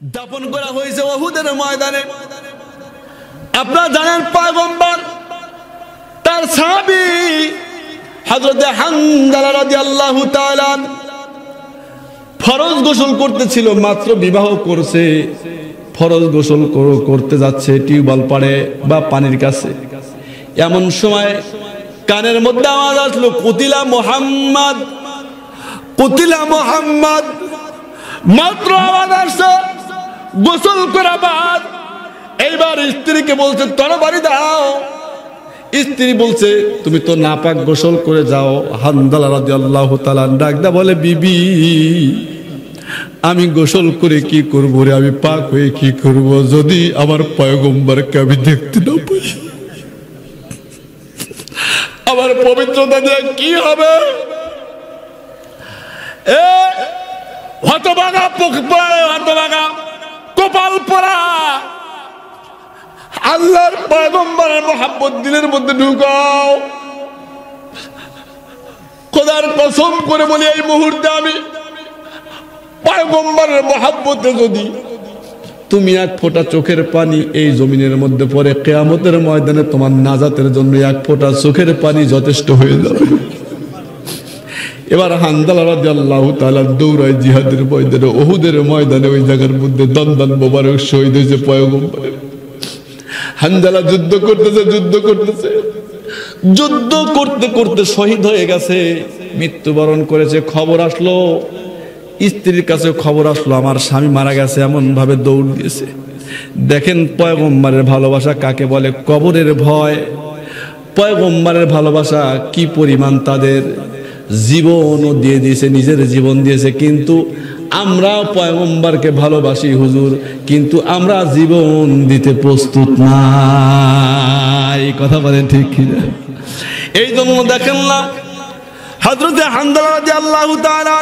দাফন করা হয়েছে উহুদের ময়দানে। আপনারা জানেন পয়গম্বর তার সাহাবী হযরত হানজালা রাদিয়াল্লাহু তাআলা ফরজ গোসল করতেছিল, মাত্র বিবাহ করছে, ফরজ গোসল করতে যাচ্ছে টিউবওয়েল পাড়ে বা পানির কাছে। এমন সময় কানের মধ্যে আওয়াজ আসলো, কুতিলা মুহাম্মদ, কুতিলা মুহাম্মদ। মাত্র আওয়াজ আসছে, গোসল করা বাদ। এইবার স্ত্রীকে বলছে তরবারি দাও। স্ত্রী বলছে তুমি তো নাপাক, গোসল করে যাও। হানজালা রাদিয়াল্লাহু তাআলা ডাক দা বলে, বিবি আমি গোসল করে কি করব রে, আমি পাক হয়ে কি করব যদি আমার পয়গম্বরকে আমি দেখতে না পাই? আমার পবিত্রতা দিয়ে কি হবে? হতভাগা হতভাগা কপাল পরা। আল্লাহর পয়গম্বরের মহব্বত দিলের মধ্যে ঢুকাও। খোদার কসম করে বলি, এই মুহূর্তে আমি পয়গম্বরের মহব্বতে যদি তুমি এক ফোঁটা চোখের পানি এই জমিনের মধ্যে পড়ে, কিয়ামতের ময়দানে তোমার নাজাতের জন্য এক ফোঁটা চোখের পানি যথেষ্ট হয়ে যাবে। এবার হানজালা রাদিয়াল্লাহু তাআলা দৌড়ায় জিহাদের ময়দানে, উহুদের ময়দানে। ওই জায়গার মধ্যে দন্দন মোবারক শহীদ হয়েছে পয়গম্বরের। হানজালা যুদ্ধ করতেছে, যুদ্ধ করতেছে, যুদ্ধ করতে করতে শহীদ হয়ে গেছে, মৃত্যুবরণ করেছে। খবর আসলো, স্ত্রীর কাছে খবর আসলো আমার স্বামী মারা গেছে। এমন ভাবে দৌড় দিয়েছে। দেখেন পয়গম্বরের ভালোবাসা কাকে বলে, কবরের ভয়। পয়গম্বরের ভালোবাসা কি পরিমাণ, তাদের জীবনও দিয়ে দিয়েছে, নিজের জীবন দিয়েছে। কিন্তু আমরা পয়গম্বরকে ভালোবাসি হুজুর, কিন্তু আমরা জীবন দিতে প্রস্তুত না। এই কথা বলেন ঠিক কিনা? এই জন্য দেখেন না হযরত হানজালা রাদিয়াল্লাহু তাআলা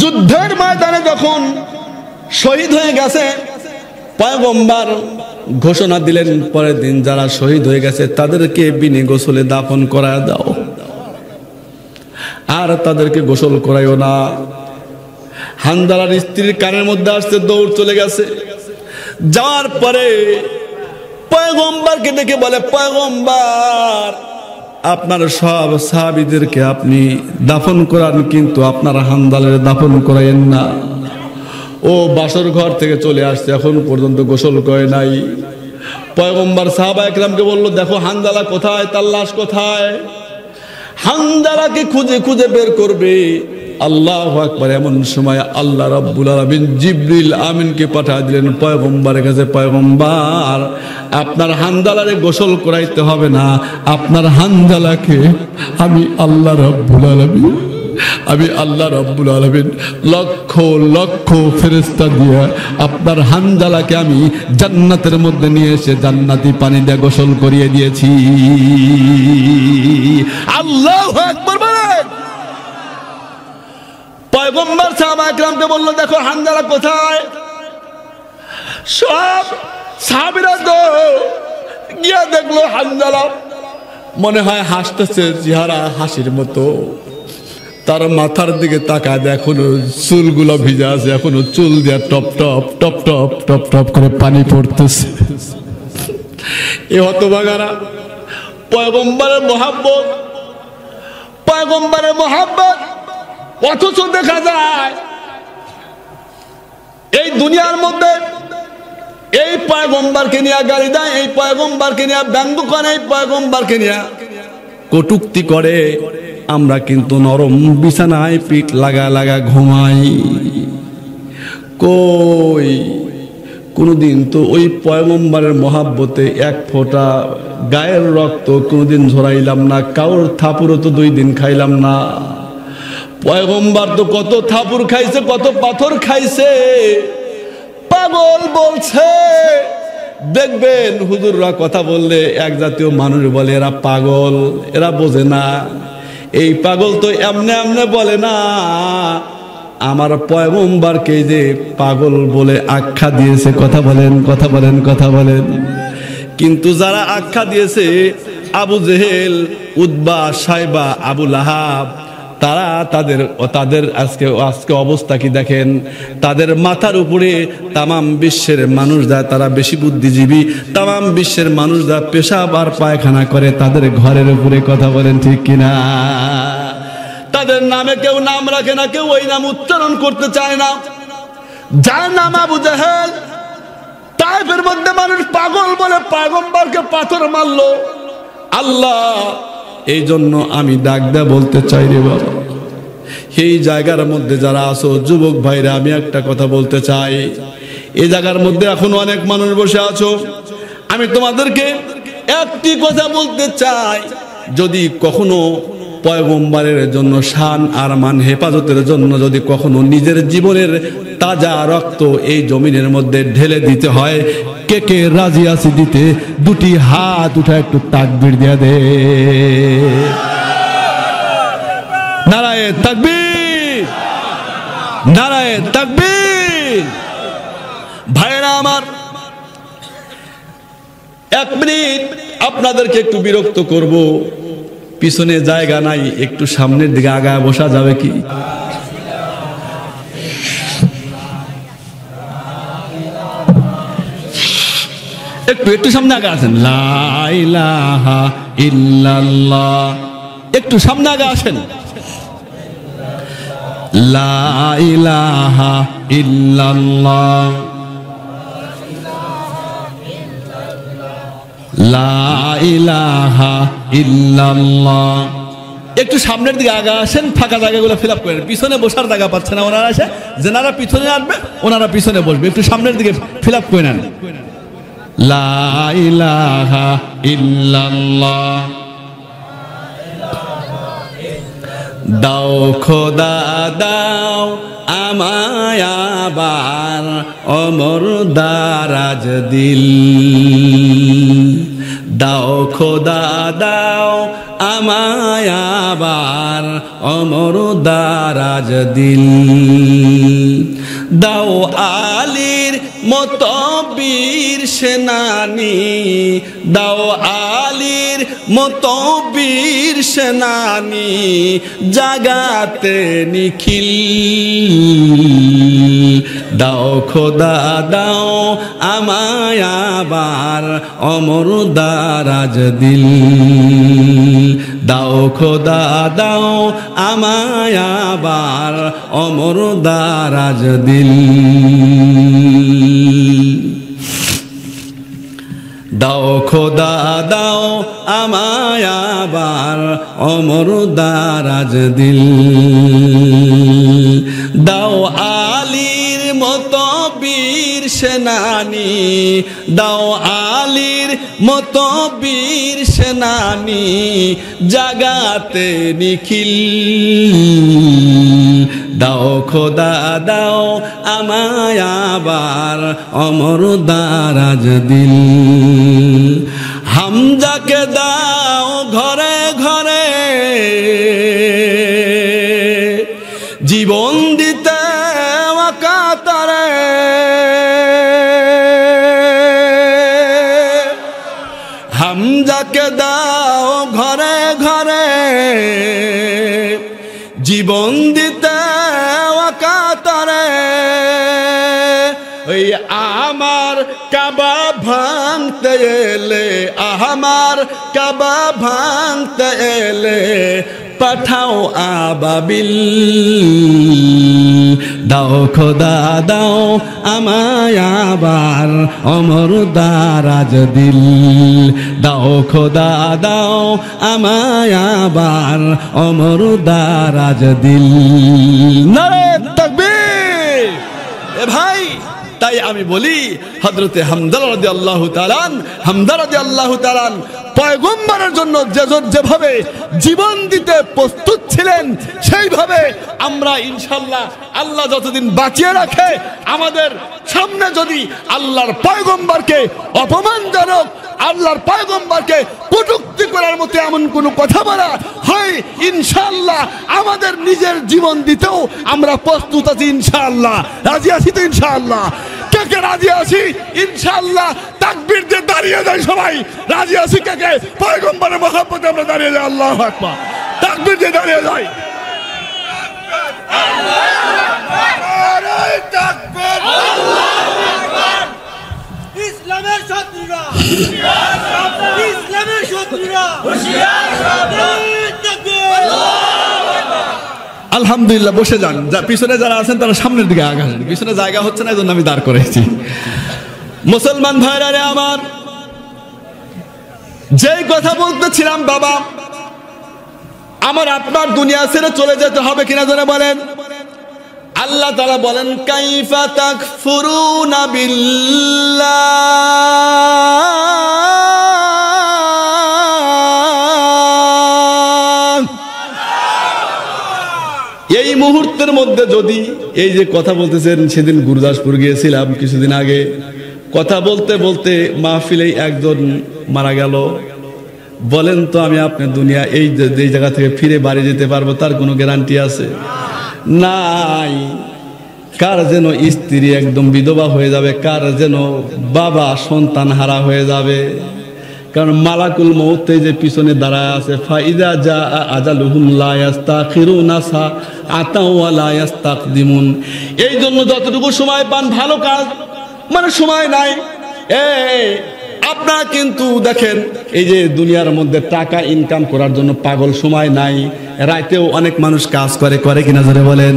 যুদ্ধের ময়দানে যখন শহীদ হয়ে গেছে, পয়গম্বর ঘোষণা দিলেন পরের দিন যারা শহীদ হয়ে গেছে তাদেরকে বিনে গোসলে দাফন করায় দাও, আর তাদেরকে গোসল করাইও না। হানজালার স্ত্রীর কানের মধ্যে আসতে দৌড় চলে গেছে। যাওয়ার পরে পয়গম্বরকে ডেকে বলে, পয়গম্বর আপনার সব সাহাবীদেরকে আপনি দাফন করান, কিন্তু আপনার হানজালার দাফন করাইয়েন না। ও বাসর ঘর থেকে চলে আসছে, এখন পর্যন্ত গোসল করে নাই। পয়গম্বর সাহাবা একরামকে বলল, দেখো হানজালা কোথায়, তার লাশ কোথায়? হানজালাকে খুঁজে খুঁজে বের করবে। আল্লাহু আকবার। এমন সময় আল্লাহ রাব্বুল আলামিন জিবরিল আমিনকে পাঠিয়ে দিলেন পয়গম্বরের কাছে, পয়গম্বর আপনার হানজালারে গোসল করাইতে হবে না, আপনার হানজালাকে আমি আল্লাহ রাব্বুল আলামিন লক্ষ লক্ষ ফেরেশতা দিয়ে আপনার হানজালাকে আমি জান্নাতের মধ্যে নিয়ে এসে জান্নাতি পানি দিয়ে গোসল করিয়ে দিয়েছি। আল্লাহু আকবার বলেন। পয়গম্বর সাহাবা একরামকে বলল, দেখো হানজালা কোথায়? সব সাহাবীরা তো গিয়ে দেখলো হানজালা মনে হয় হাসতেছে, চেহারা হাসির মতো। তার মাথার দিকে তাকায়, এখনো চুলগুলো ভিজা আছে, এখনো চুল দিয়ে top top top top top top করে পানি পড়তেছে। এ হতভাগারা পয়গম্বরের মহব্বত, পয়গম্বরের মহব্বত, অথচ দেখা যায় এই দুনিয়ার মধ্যে এই পয়গম্বরকে নিয়ে গালি দেয়, এই পয়গম্বরকে নিয়ে ব্যঙ্গ করে, এই পয়গম্বরকে নিয়ে কটূক্তি করে। আমরা কিন্তু নরম বিছানায় পিঠ লাগা লাগা ঘুমাই। কই কোনদিন তো ওই পয়গম্বরের মহাব্বতে এক ফোঁটা গায়ের রক্ত কোনদিন ঝরাইলাম না, কাউর থাপুরও তো 2 দিন খাইলাম না। পয়গম্বর তো কত থাপুর খাইছে, কত পাথর খাইছে। পাগল বলছে, দেখবেন হুজুররা কথা বললে এক জাতীয় মানুষ বলে এরা পাগল, এরা বোঝে না। এই পাগল তো এমনে এমনে বলে না, আমার পয়গম্বরকে যে পাগল বলে আখ্যা দিয়েছে। কথা বলেন, কথা বলেন, কথা বলেন। কিন্তু যারা আখ্যা দিয়েছে, আবু জেহেল, উতবা, সাইবা, আবু লাহাব, তারা তাদের আজকে অবস্থা কি দেখেন, তাদের মাথার উপরে তামাম বিশ্বের মানুষরা, তারা বেশি বুদ্ধিজীবী, তামাম বিশ্বের মানুষরা পেশাব আর পায়খানা করে তাদের ঘরের উপরে। কথা বলেন ঠিক কিনা? তাদের নামে কেউ নাম রাখে না, কেউ ওই নাম উচ্চারণ করতে চায় না। যার নাম আবু জাহেল, তায়েফের মধ্যে মানুষ পাগল বলে পয়গম্বরকে পাথর মারলো। আল্লাহ, এই জন্য আমি ডাক দেয়া বলতে চাই রে বাবা, এই জায়গার মধ্যে যারা আছো যুবক ভাইরা, আমি একটা কথা বলতে চাই। এই জায়গার মধ্যে এখন অনেক মানুষ বসে আছো, আমি তোমাদেরকে একটি কথা বলতে চাই, যদি কখনো পয়গম্বরের জন্য শান আর মান হেফাজতের জন্য যদি কখনো নিজের জীবনের তাজা রক্ত এই জমিনের মধ্যে ঢেলে দিতে হয়, কে কে রাজি আছে দিতে? দুটি হাত উঠা একটু তাকবীর দিয়া দে। নারায়ে তাকবীর, নারায়ে তাকবীর। ভাইরা আমার, এক মিনিট আপনাদেরকে একটু বিরক্ত করব, পিছনে জায়গা নাই, একটু সামনের দিকে আগায় বসা যাবে কি? একটু সামনে আগে আসেন। লা ইলাহা ইল্লাল্লাহ, একটু সামনে আগে আসেন। লা ইলাহা ইল্লাল্লাহ, লা ইলাহা ইল্লাল্লাহ। একটু সামনের দিকে আগে আসেন, ফাঁকা জায়গাগুলো ফিল আপ করেন। পিছনে বসার জায়গা পাচ্ছে না ওনারা, আসে যেনারা পিছনে আসবে ওনারা পিছনে বসবে, একটু সামনের দিকে ফিল আপ করে নেন। লা ইলাহা ইল্লাল্লাহ। দাও খোদা দাও আমায় আবার অমর দারাজ দিল, দাও খোদা দাও আমায় আবার অমর দারাজ দিল, দাও আলীর মতো বীর সেনানি, দাও আলীর মতো বীর সেনানি, জাগাতে নিখিল, দাও খোদা দাও আমায় আবার অমর দারাজ দিল, দাও খোদা দাও আমায় আবার অমর দারাজ দিল, দাও খোদা দাও আমায় আবার অমর দারাজ দিল, দাও আলীর মতো বীর সেনানি, দাও আলীর মতো বীর সেনানি, জাগাতে নিখিল, দাও খোদা দাও আমায় আবার অমর দারাজ দিল, হামজাকে দাও ঘরে ঘরে জীবন দিতে ওয়াকাতারে, হামজাকে দাও ঘরে ঘরে জীবন দিতে ওয়াকাতারে, ওই আমার কাবা ভাঙতে এলে, আমার কাবা ভাঙতে এলে পাঠাও আবাবিল, দাও খোদা দাও আমায় আবার অমর দারাজ দিল, দাও খোদা দাও আমায় আবার অমর দারাজ দিল। নারে তাকবীর। এ ভাই, তাই আমি বলি হযরতে হামজা রাদিয়াল্লাহু তাআলা হামজা রাদিয়াল্লাহু তাআলা পয়গম্বরের জন্য যেভাবে জীবন দিতে প্রস্তুত ছিলেন, সেইভাবে আমরা ইনশাআল্লাহ আল্লাহ যতদিন বাঁচিয়ে রাখে আমাদের সামনে যদি আল্লাহর পয়গম্বরকে অপমানজনক, আল্লাহর পয়গম্বরকে কটূক্তি করার মতো এমন কোনো কথা বলা হয়, ইনশাআল্লাহ আমাদের নিজের জীবন দিতেও আমরা প্রস্তুত আছি ইনশাআল্লাহ। রাজি আছি তো ইনশাআল্লাহ? কে কে রাজি আছি ইনশাআল্লাহ? তাকবীর দিয়ে দাঁড়িয়ে যায় সবাই। রাজি আছি কে কে? পয়গম্বরের মহব্বতে আমরা দাঁড়িয়ে যাই। আল্লাহু আকবার। তাকবীর দিয়ে দাঁড়িয়ে যাই। ইসলামের শত্রুরা ইসলামের শত্রুরা আলহামদুলিল্লাহ, বসে যান। পিছনে যারা আছেন তারা সামনের দিকে আগান, পিছনে জায়গা হচ্ছে না, এই জন্য আমি দাঁড় করেছি। মুসলমান ভাইরা রে আমার, যেই কথা বলতেছিলাম বাবা, আমার আপনার দুনিয়া ছেড়ে চলে যেতে হবে কিনা জানে বলেন? আল্লাহ তাআলা বলেন, কাইফা তাকফুরুনা বিল্লাহ। এই মুহূর্তের মধ্যে যদি এই যে কথা বলতেছেন, সেদিন গুরুদাসপুর গিয়েছিলাম কিছুদিন আগে, কথা বলতে বলতে মাহফিলেই একজন মারা গেল। বলেন তো, আমি আপনার দুনিয়া এই জায়গা থেকে ফিরে বাড়ি যেতে পারবো, তার কোনো গ্যারান্টি আছে? নাই। কার যেন স্ত্রী একদম বিধবা হয়ে যাবে, কার যেন বাবা সন্তান হারা হয়ে যাবে। কারণ মালাকুল মউত যে পিছনে দাঁড়ায় আছে, ফাইদা জা আজালুহুম লা ইস্তাখিরুনা সাআতাও ওয়া লা ইস্তাকদিমুন। এই জন্য যতটুকু সময় পান ভালো কাজ, মানে সময় নাই। আপনারা কিন্তু দেখেন, এই যে দুনিয়ার মধ্যে টাকা ইনকাম করার জন্য পাগল, সময় নাই। রাতেও অনেক মানুষ কাজ করে কিনা জোরে বলেন?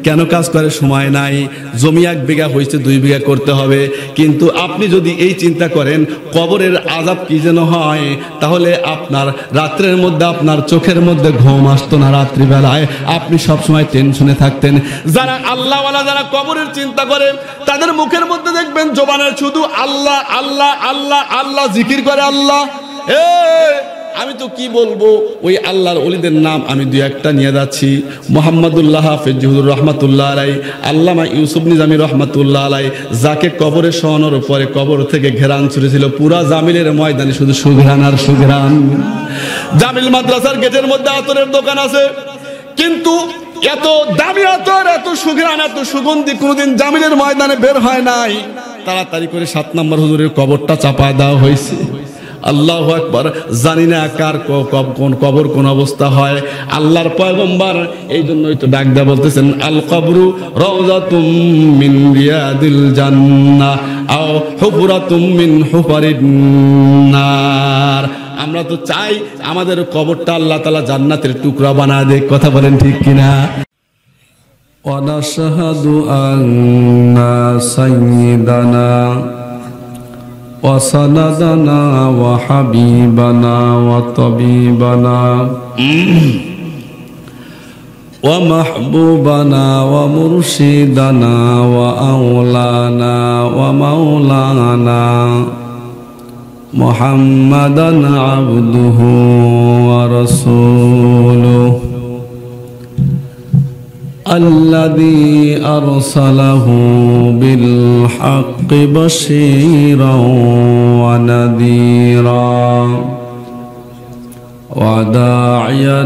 কেন কাজ করে? সময় নাই। জমি 1 বিঘা হয়েছে 2 বিঘা করতে হবে। কিন্তু আপনি যদি এই চিন্তা করেন কবরের আযাব কি যেন হয়, তাহলে আপনার রাত্রের মধ্যে আপনার চোখের মধ্যে ঘুম আসতো না। রাত্রিবেলায় আপনি সবসময় টেনশনে থাকতেন। যারা আল্লাহওয়ালা, যারা কবরের চিন্তা করে, তাদের মুখের মধ্যে দেখবেন জবানের শুধু আল্লাহ আল্লাহ আল্লাহ আল্লাহ জিকির করে। আল্লাহ, আমি তো কি বলবো, ওই আল্লাহর ওলিদের নাম আমি 2-1টা নিয়ে যাচ্ছি। মোহাম্মদুল্লাহ হাফেজ হুজুর রহমাতুল্লাহ আলাই, আল্লামা ইউসুফ নিজামী রহমাতুল্লাহ আলাই, যাকে কবরে শোয়ানোর পরে কবর থেকে ঘেরান ছুটেছিল, পুরা জামিলের ময়দানে শুধু সুঘ্রাণ আর সুঘ্রাণ। জামিল মাদ্রাসার গেটের মধ্যে আতরের দোকান আছে, কিন্তু এত দামি আতর, এত সুঘ্রাণ, এত সুগন্ধি কোনোদিন জামিলের ময়দানে বের হয় নাই। তাড়াতাড়ি করে 7 নম্বর হুজুরের কবরটা চাপায় দেওয়া হয়েছে। আল্লাহু আকবার। জানি না কার কোন কবর কোন অবস্থা হয়। আল্লাহর পয়গম্বর এই জন্যই তো ডাক দেয়া বলতেছেন, আল কবরু রাউযাতুম মিন রিয়াদিল জান্নাহ আও হুফরাতুম মিন হুফারিন নার। আমরা তো চাই আমাদের কবরটা আল্লাহ তাআলা জান্নাতের টুকরা বানায় দেয়। কথা বলেন ঠিক কিনা? ওয়া নাশহাদু আন্না সাইয়্যিদানা وسندنا وحبيبنا وطبيبنا ومحبوبنا ومرشدنا وأولانا ومولانا محمدا عبده ورسوله الذي أرسله بالحق بشيرا ونذيرا وداعيا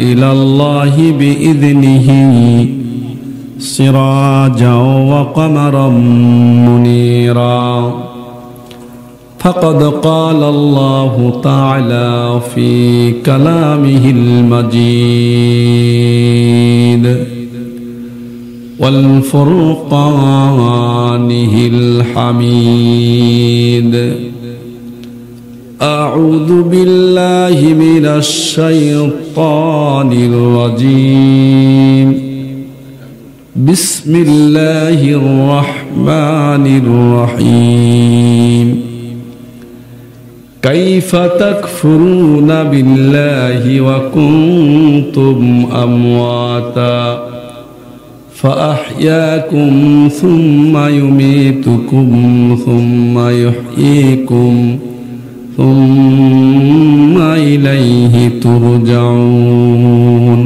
إلى الله بإذنه سراجا وقمرا منيرا. فقد قال الله تعالى في كلامه المجيد والفرقانه الحميد. أعوذ بالله من الشيطان الرجيم. بسم الله الرحمن الرحيم. كيف تكفرون بالله وكنتم أمواتا فأحياكم ثم يميتكم ثم يحييكم ثم إليه ترجعون.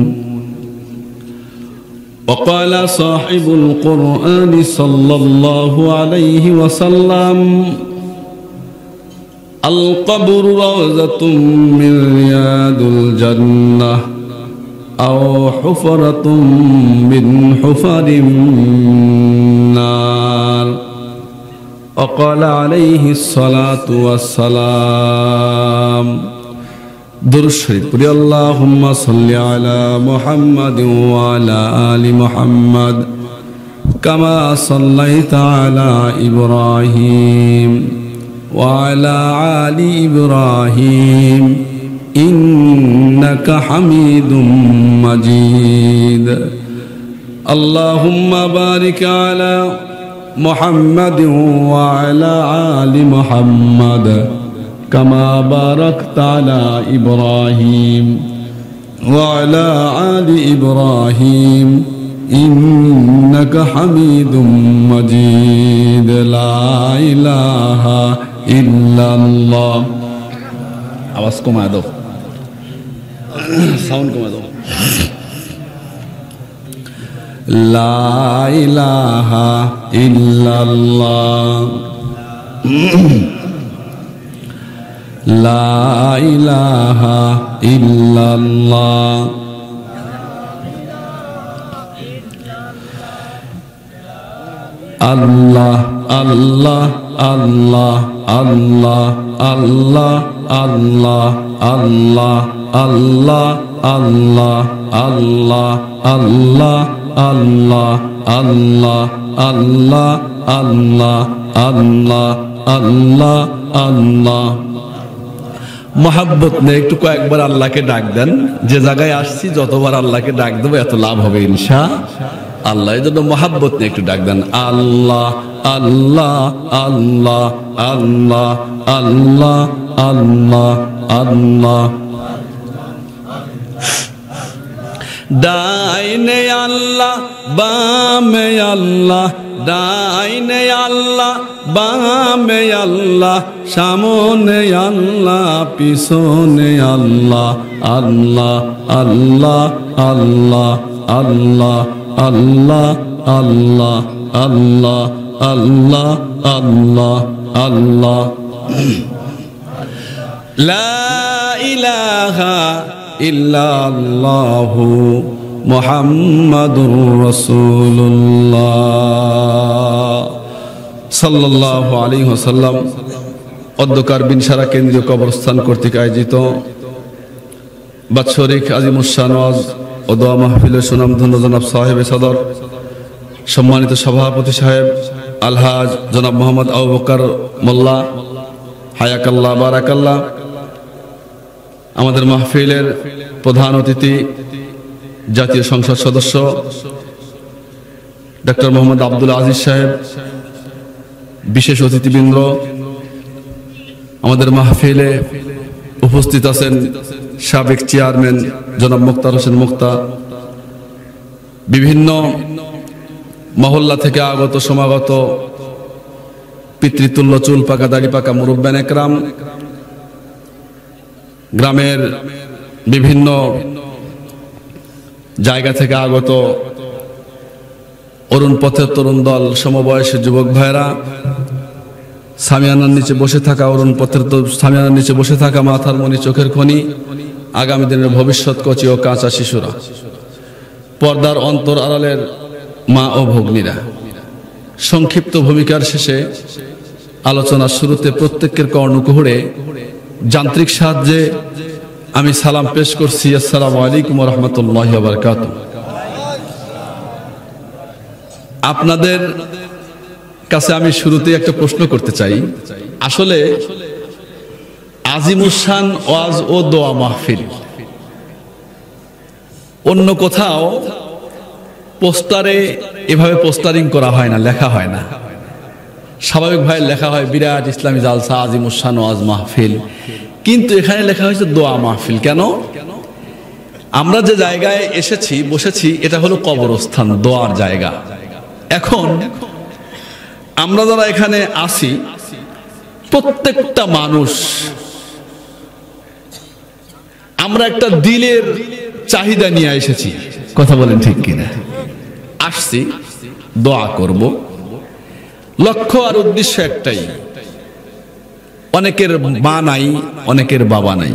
وقال صاحب القرآن صلى الله عليه وسلم: القبر روضة من رياض الجنة أو حفرة من حفر النار. وقال عليه الصلاة والسلام: दुरूद शरीफ पढ़ी अल्लाहुम्मा सल्लि अला मुहम्मद व अला आलि मुहम्मद कमा सल्लैता अला इब्राहीम व अला आलि इब्राहीम इन्नका हमीदुम मजीद अल्लाहुम्मा बारिक अला मुहम्मद व अला आलि मुहम्मद कमा बारकता अला इब्राहीम व अला आलि इब्राहीम इन्नका हमीदुम मजीद ला इलाहा इल्लल्लाह। आवाज कमा दो, साउंड कमा दो। ला इलाहा इल्लल्लाह ला इलाहा इल्लल्लाह अल्लाह अल्लाह अल्लाह अल्लाह अल्लाह अल्लाह अल्लाह अल्लाह अल्लाह अल्लाह अल्लाह अल्लाह अल्लाह अल्लाह अल्लाह अल्लाह अल्लाह अल्लाह। मोहब्बत ने একটু কয়েকবার আল্লাহকে ডাক দেন। যে জায়গায় আসছি যতবার আল্লাহকে ডাক দেব এত লাভ হবে ইনশাআল্লাহ। এই জন্য মোহব্বত নিয়ে একটু ডাক দেন। আল্লাহ আল্লাহ আল্লাহ আল্লাহ আল্লাহ আল্লাহ আল্লাহ। ডাইনে আল্লাহ বামে আল্লাহ ডাইনে আল্লাহ বামে আল্লাহ সামনে আল্লাহ পিছনে আল্লাহ আল্লাহ আল্লাহ আল্লাহ আল্লাহ আল্লাহ আল্লাহ আল্লাহ আল্লাহ আল্লাহ আল্লাহ। লা ইলাহা ইল্লাল্লাহু মুহাম্মাদুর রাসূলুল্লাহ সাল্লাল্লাহু আলাইহি ওয়াসাল্লাম। অধ্যকার বিনসারা কেন্দ্রীয় কবরস্থান কর্তৃক আয়োজিত বাৎসরিক আজিমুশান ওয়াজ ও দোয়া মাহফিলের সুনামধন্য জনাব সাহেবে সদর সম্মানিত সভাপতি সাহেব আলহাজ জনাব মোহাম্মদ আবু বকর মোল্লা হায়াকাল্লাহ বারাকাল্লাহ, আমাদের মাহফিলের প্রধান অতিথি জাতীয় সংসদ সদস্য ডক্টর মোহাম্মদ আব্দুল আজিজ সাহেব, বিশেষ অতিথিবৃন্দ, আমাদের মাহফিলে উপস্থিত আছেন সাবেক চেয়ারম্যান জনাব মুক্তার হোসেন মুক্তা, বিভিন্ন মহল্লা থেকে আগত সমাগত পিতৃতুল্য চুল পাকা দাড়ি পাকা মুরব্বান একরাম, গ্রামের বিভিন্ন জায়গা থেকে আগত অরুণ পথের তরুণ দল সমবয়সী যুবক ভাইরা, সামিয়ানার নিচে বসে থাকা অরুণ পথের সামিয়ানার নিচে বসে থাকা মাথার মণি চোখের খনি, আগামী দিনের ভবিষ্যৎ কচি ও কাঁচা শিশুরা, পর্দার অন্তর আড়ালের মা ও ভগ্নীরা, সংক্ষিপ্ত ভূমিকার শেষে আলোচনার শুরুতে প্রত্যেকের কর্ণকুহরে যান্ত্রিক সাহায্যে আমি সালাম পেশ করছি। আসসালামু আলাইকুম ওয়া রাহমাতুল্লাহি ওয়া বারাকাতুহু। আপনাদের কাছে আমি শুরুতেই একটা প্রশ্ন করতে চাই। আসলে আজিমুশান ওয়াজ ও দোয়া মাহফিল অন্য কোথাও পোস্টারে এভাবে পোস্টারিং করা হয় না, লেখা হয় না। স্বাভাবিকভাবে লেখা হয় বিরাট ইসলামী জালসা আজিমুশান ওয়াজ মাহফিল, কিন্তু এখানে লেখা হয়েছে দোয়া মাহফিল। কেন? আমরা যে জায়গায় এসেছি বসেছি এটা হলো কবরস্থান, দোয়ার জায়গা। এখন আমরা যারা এখানে আসি প্রত্যেকটা মানুষ আমরা একটা দিলের চাহিদা নিয়ে এসেছি, কথা বলেন ঠিক কিনা? আসছি দোয়া করব, লক্ষ্য আর উদ্দেশ্য একটাই। অনেকের মা নাই, অনেকের বাবা নাই,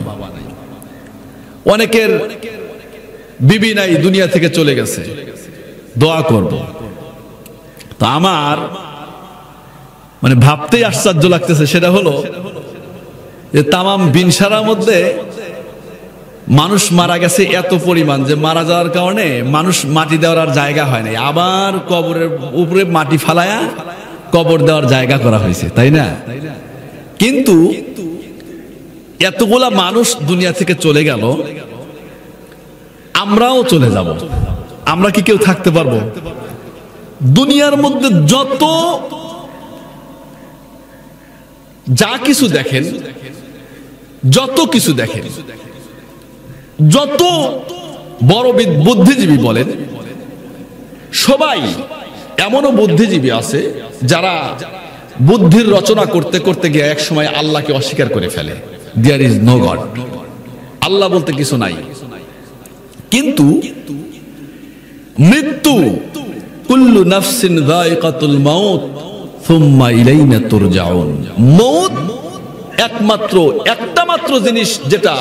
অনেকের বিবি নাই, দুনিয়া থেকে চলে গেছে, দোয়া করব। তো আমার মানে ভাবতেই আশ্চর্য লাগতেছে, সেটা হলো যে তামাম বিনসারার মধ্যে মানুষ মারা গেছে এত পরিমাণ যে মারা যাওয়ার কারণে মানুষ মাটি দেওয়ার আর জায়গা হয় নাই, আবার কবরের উপরে মাটি ফালায়া কবর দেওয়ার জায়গা করা হয়েছে, তাই না? কিন্তু এতগুলা মানুষ দুনিয়া থেকে চলে গেল, আমরাও চলে যাব। আমরা কি কেউ থাকতে পারবো? দুনিয়ার মধ্যে যত যা কিছু দেখেন, যত কিছু দেখেন, যত বড় বুদ্ধিজীবী বলেন, সবাই এমনও বুদ্ধিজীবী আছে যারা বুদ্ধির রচনা করতে করতে গিয়ে এক সময় আল্লাহকে অস্বীকার করে ফেলে। দেয়ার ইজ নো গড, আল্লাহ বলতে কিছু নাই। কিন্তু মৃত্যু, কুল্লু নাফসিন যায়িকাতুল মাউত সুম্মা ইলাইনা তুরজাউন, মউত একমাত্র একটা মাত্র জিনিস যেটা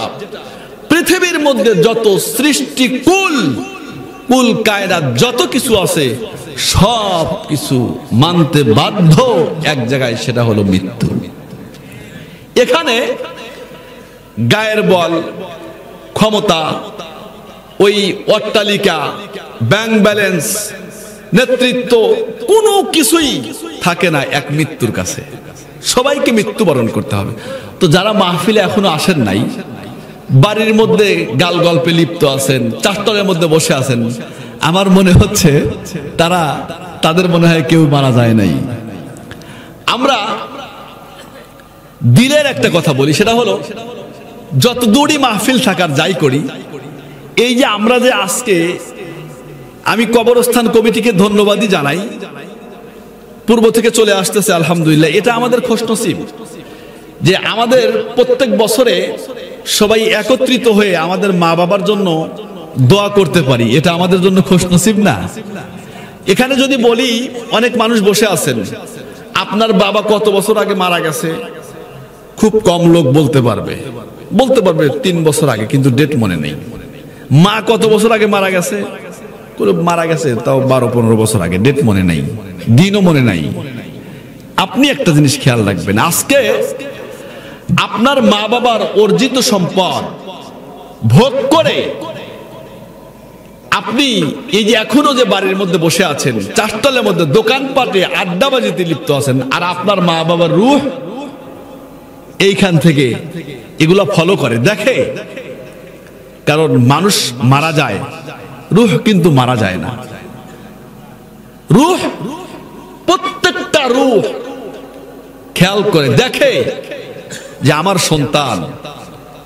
পৃথিবীর মধ্যে যত সৃষ্টি কুল কায়নাত যত কিছু আছে সব কিছু মানতে বাধ্য এক জায়গায়, সেটা হলো মৃত্যু। এখানে গায়ের বল, ক্ষমতা, ওই অট্টালিকা, ব্যাংক ব্যালেন্স, নেতৃত্ব, কোনো কিছুই থাকে না এক মৃত্যুর কাছে। সবাইকে মৃত্যুবরণ করতে হবে। তো যারা মাহফিলে এখনো আসেন নাই, বাড়ির মধ্যে গাল গল্পে লিপ্ত আছেন, চারতলের মধ্যে বসে আছেন, আমার মনে হচ্ছে তাদের মনে হয় কেউ মারা যায় নাই। আমরা দিলের একটা কথা বলি, সেটা হলো যত দূরই মাহফিল থাকার যাই করি, এই যে আমরা যে আজকে, আমি কবরস্থান কমিটিকে ধন্যবাদই জানাই, পূর্ব থেকে চলে আসতেছে আলহামদুলিল্লাহ। এটা আমাদের খুশনসিব যে আমাদের প্রত্যেক বছরে সবাই একত্রিত হয়ে আমাদের মা বাবার জন্য দোয়া করতে পারি, এটা আমাদের জন্য খুশনসিব না? এখানে যদি বলি, অনেক মানুষ বসে আছেন, আপনার বাবা কত বছর আগে মারা গেছে, খুব কম লোক বলতে পারবে 3 বছর আগে, কিন্তু ডেট মনে নেই। মা কত বছর আগে মারা গেছে, মারা গেছে তাও 12-15 বছর আগে, ডেট মনে নাই, দিনও মনে নাই। আপনি একটা জিনিস খেয়াল রাখবেন, আজকে আপনার মা বাবার অর্জিত সম্পদ ভোগ করে আপনি এই যে এখনো যে বাড়ির মধ্যে বসে আছেন, চারতলের মধ্যে দোকানপাটে আড্ডাবাজিতে লিপ্ত আছেন, আর আপনার মা বাবার রূহ এইখান থেকে এগুলা ফলো করে দেখে। কারণ মানুষ মারা যায়, রূহ কিন্তু মারা যায় না। রূহ, প্রত্যেকটা রূহ খেয়াল করে দেখে যে আমার সন্তান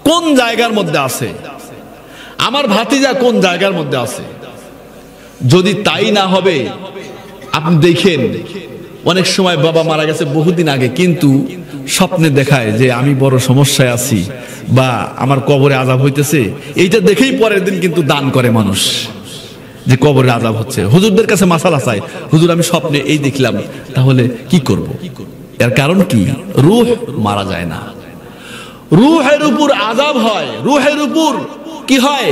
কোন জায়গার মধ্যে আছে, আমার ভাতিজা কোন জায়গার মধ্যে আছে। যদি তাই না হবে, আপনি দেখেন অনেক সময় বাবা মারা গেছে বহুদিন আগে, কিন্তু স্বপ্নে দেখায় যে আমি বড় সমস্যায় আছি বা আমার কবরে আযাব হইতেছে, এইটা দেখেই পরের দিন কিন্তু দান করে মানুষ যে কবরে আযাব হচ্ছে। হুজুরদের কাছে মাসালা চাই, হুজুর আমি স্বপ্নে এই দেখলাম, তাহলে কি করব? এর কারণ কি? রূহ মারা যায় না, রূহের উপর আযাব হয়, রূহের উপর কি হয়?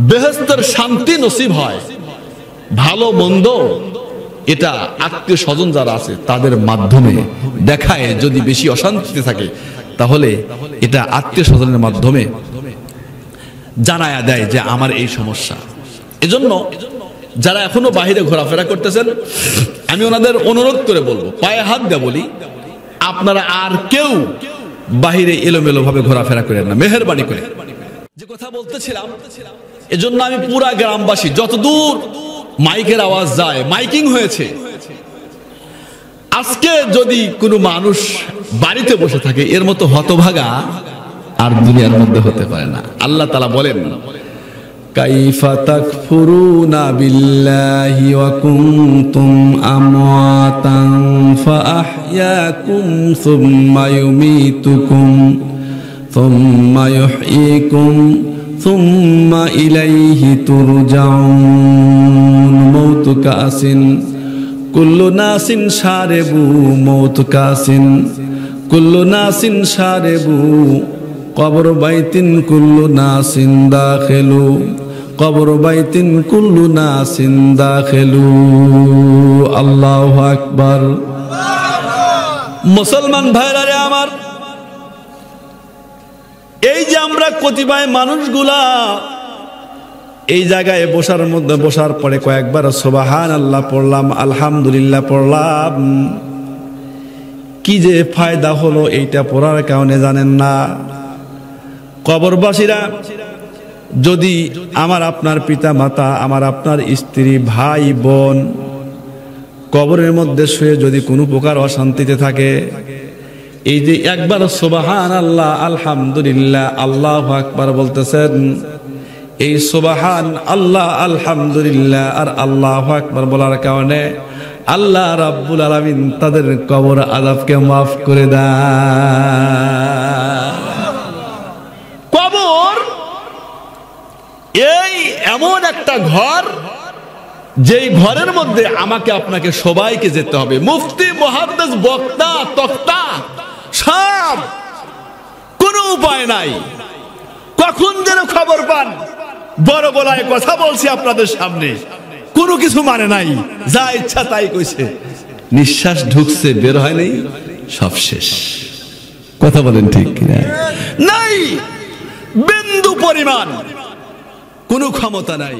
বেহেশতের শান্তি নসিব হয়। ভালো মন্দ এটা আত্মীয় স্বজন যারা আছে তাদের মাধ্যমে দেখায়। যদি বেশি অশান্তিতে থাকে তাহলে এটা আত্মীয় স্বজনের মাধ্যমে জানায়া দেয় যে আমার এই সমস্যা। এজন্য যারা এখনো বাহিরে ঘোরাফেরা করতেছেন, আমি ওনাদের অনুরোধ করে বলবো, পায়ে হাত দিয়ে বলি, আপনারা আর কেউ বাহিরে এলোমেলো ভাবে ঘোরাফেরা করেন না, মেহেরবানি করে। যে কথা বলতেছিলাম, এজন্য আমি পুরা গ্রামবাসী, যতদূর মাইকের আওয়াজ যায়, মাইকিং হয়েছে, আজকে যদি কোনো মানুষ বাড়িতে বসে থাকে, এর মতো হতভাগা আর দুনিয়ার মধ্যে হতে পারে না। আল্লাহ তাআলা বলেন, কাইফা তাকফুরুনা বিল্লাহি ওয়া কুনতুম আমওয়াতান ফাআহইয়াকুম সুম্মা ইউমীতুকুম সুম্মা ইউহয়ীকুম সুম্মা ইলাইহি তুরজাউন। মউতু কাসিন কুল্লু নাসিন শারিবু, মউতু কাসিন কুল্লু নাসিন শারিবু, কবর বাইতিন কুল্লু নাসিন দাখিলু, কবর বাইতিন কুল্লু নাসিন দাখিলু। আল্লাহু আকবার। মুসলমান ভাইরা রে আমার, এই যে আমরা কতিপয় মানুষগুলা এই জায়গায় বসার পরে কয়েকবার সুবহানাল্লাহ পড়লাম, আলহামদুলিল্লাহ পড়লাম, কি যে ফায়দা হলো এইটা পড়ার কারণে জানেন না? কবরবাসীরা যদি আমার আপনার পিতা মাতা, আমার আপনার স্ত্রী, ভাই বোন কবরের মধ্যে শুয়ে যদি কোনো প্রকার অশান্তিতে থাকে, এই যে একবার সুবহানাল্লাহ আলহামদুলিল্লাহ আল্লাহু আকবার বলতেছেন, এই সুবহান আল্লাহ আলহামদুলিল্লাহ আর আল্লাহু আকবার বলার কারণে আল্লাহ রাব্বুল আলামিন তাদের কবর আযাবকে মাফ করে দেয়। কবর এই এমন একটা ঘর, যেই ঘরের মধ্যে আমাকে আপনাকে সবাইকে যেতে হবে। মুফতি, মুহাদ্দিস, বক্তা, তক্তা সব, কোনো উপায় নাই। কখন যেন খবর পান বড় গলায় কথা বলছি আপনাদের সামনে, কোনো কিছু মানে নাই, যা ইচ্ছা তাই কইছে, নিঃশ্বাস ঢুকছে বের হয় নাই, সব শেষ। কথা বলেন ঠিক কিনা? নাই, বিন্দু পরিমাণ কোনো ক্ষমতা নাই।